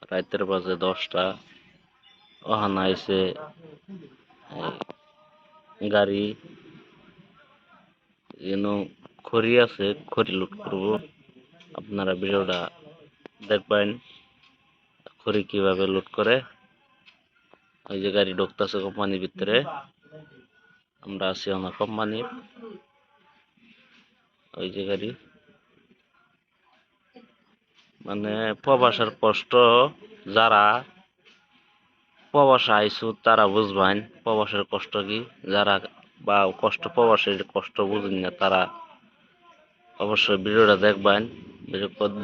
রাতের বাজে 10টা। ওখানে আইছে গাড়ি খড়ি আছে, খড়ি লুট করবো। আপনারা ভিডিওটা দেখবেন খড়ি কিভাবে লুট করে। ওই যে গাড়ি ঢুকতেছে কোম্পানির ভিতরে, আমরা আছি আমার কোম্পানির। ওই যে গাড়ি, মানে প্রবাসের কষ্ট যারা প্রবাসে আইসু তারা বুঝবেন প্রবাসের কষ্ট কি। যারা বা কষ্ট প্রবাসের কষ্ট বুঝেন না তারা অবশ্যই ভিডিওটা দেখবেন।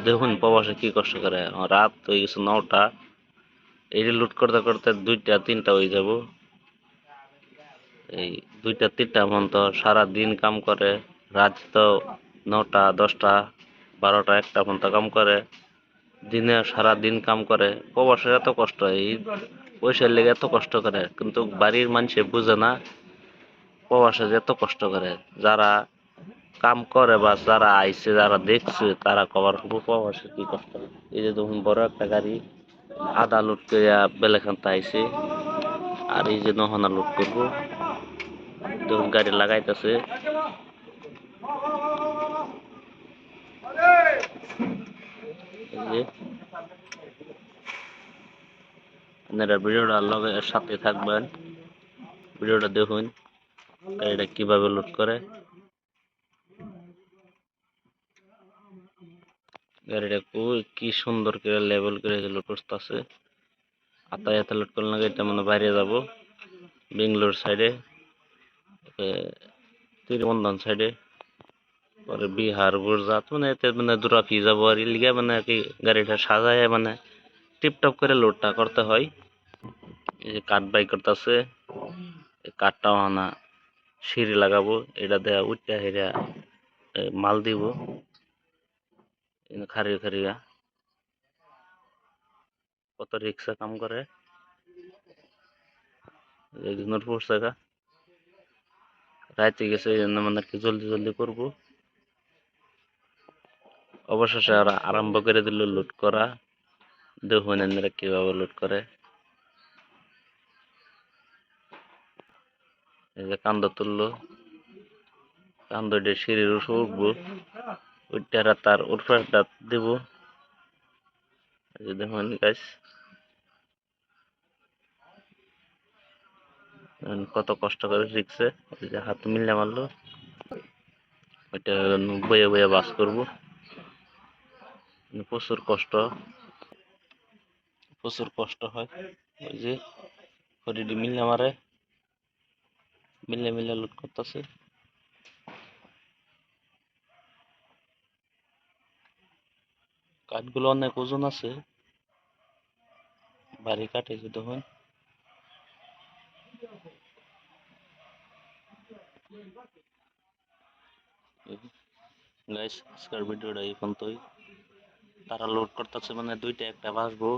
দেখুন প্রবাসে কি কষ্ট করে। রাত হয়ে গেছে 9টা, এই লুট করতে করতে 2টা 3টা হয়ে যাব। এই 2টা 3টা পর্যন্ত সারা দিন কাম করে। রাত তো 9টা 10টা 12টা 1টা পর্যন্ত কাম করে। দিনে সারা দিন কাম করে। প্রবাসের এত কষ্ট, এই পয়সার লেগে এত কষ্ট করে, কিন্তু বাড়ির মানুষে বুঝে না প্রবাসে যে এত কষ্ট করে। যারা কাম করে বা যারা আইছে যারা দেখছে তারা কভার করবো প্রবাসে কি কষ্ট। এই যে দেখুন বড় একটা গাড়ি আদা লুট করিয়া বেলেখানতে আইছে, আর এই যে নহনা লুট করবো। দেখুন গাড়ি লাগাইতেছে। আপনারা ভিডিওটা সাথে থাকবেন, ভিডিওটা দেখুন গাড়িটা কিভাবে লুট করে। গাড়িটা কি সুন্দর করে লেভেল করে লুট করতেছে। আতায়াতে লুট করলে এটা মানে বাইরে যাব বেঙ্গলোর সাইডে, তীরবন্ধন সাইডে, পরে বিহার গুজরাট, মানে এতে মানে দুরাফি যাব। আর লিগে মানে কি গাড়িটা সাজায় মানে টিপটপ করে লোডটা করতে হয়। এই যে কাঠ বাই করতেছে, কাঠটাও আনা সিঁড়ি লাগাবো, এটা দেয়া উঠটা হেরা মাল দিব খারিয়া খারিয়া। কত রিক্সা কাম করে একজনের পড়ছে গা। রাইতে গেছে এই জন্য মানে কি জলদি জলদি করবো। অবশেষে আরম্ভ করে দিল লুট করা। দেখুন এনারা কিভাবে লুট করে। এই যে কান্দ তুললো, কান্দ দিয়ে সিঁড়ির উপর উঠবো, উঠটা তার উঠফাটা দিব। এই যে দেখুন গাইস কত কষ্ট করে শিখছে। এই যে হাত মিলে মারলো, ওইটা বয়ে বয়ে বাস করবো। প্রচুর কষ্ট, প্রচুর কষ্ট হয়। ওই যে হরিডি মিলে মারে, মিলে মিলে লুট করতেছে। কাঠগুলো অনেক ওজন আছে, ভারী কাঠ। এই যে দেখুন গাইস, আজকের ভিডিওটা এই পর্যন্তই। তারা লোড করতেছে মানে 2টা 1টা বাজবো।